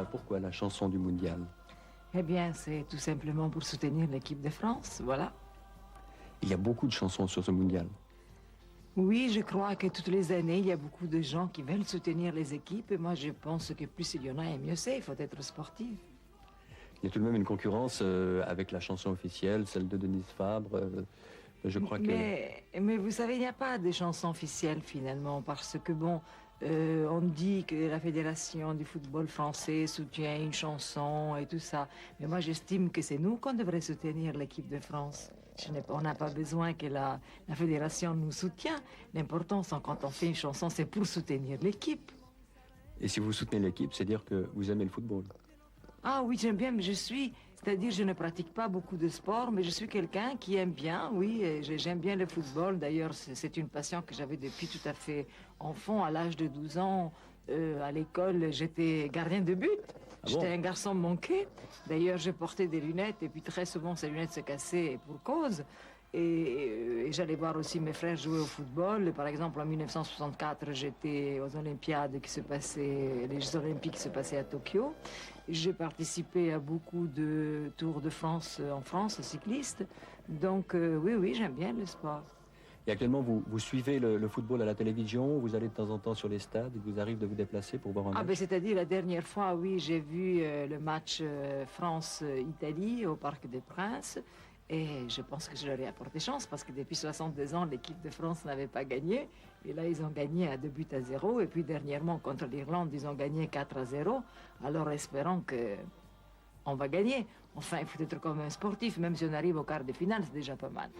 pourquoi la chanson du mondial? Eh bien, c'est tout simplement pour soutenir l'équipe de France, voilà. Il y a beaucoup de chansons sur ce mondial. Oui, je crois que toutes les années, il y a beaucoup de gens qui veulent soutenir les équipes. Et moi, je pense que plus il y en a, et mieux c'est. Il faut être sportif. Il y a tout de même une concurrence avec la chanson officielle, celle de Denise Fabre. Je crois que... Mais vous savez, il n'y a pas de chanson officielle finalement, parce que bon, on dit que la Fédération du football français soutient une chanson et tout ça. Mais moi, j'estime que c'est nous qu'on devrait soutenir l'équipe de France. On n'a pas besoin que la Fédération nous soutienne. L'important, c'est quand on fait une chanson, c'est pour soutenir l'équipe. Et si vous soutenez l'équipe, c'est dire que vous aimez le football. Ah oui, j'aime bien, mais c'est-à-dire je ne pratique pas beaucoup de sport, mais je suis quelqu'un qui aime bien, oui, j'aime bien le football. D'ailleurs, c'est une passion que j'avais depuis tout à fait enfant, à l'âge de 12 ans. À l'école, j'étais gardien de but. J'étais un garçon manqué. D'ailleurs, je portais des lunettes et puis très souvent, ces lunettes se cassaient pour cause. Et j'allais voir aussi mes frères jouer au football. Par exemple, en 1964, j'étais aux Olympiades les Jeux Olympiques qui se passaient à Tokyo. J'ai participé à beaucoup de Tours de France en France, cycliste. Donc oui, j'aime bien le sport. Et actuellement, vous suivez le football à la télévision, vous allez de temps en temps sur les stades, il vous arrive de vous déplacer pour voir un match? C'est-à-dire la dernière fois, oui, j'ai vu le match France-Italie au Parc des Princes. Et je pense que je leur ai apporté chance parce que depuis 62 ans, l'équipe de France n'avait pas gagné. Et là, ils ont gagné à 2-0. Et puis dernièrement, contre l'Irlande, ils ont gagné 4-0. Alors espérons qu'on va gagner. Enfin, il faut être comme un sportif. Même si on arrive au quart de finale, c'est déjà pas mal.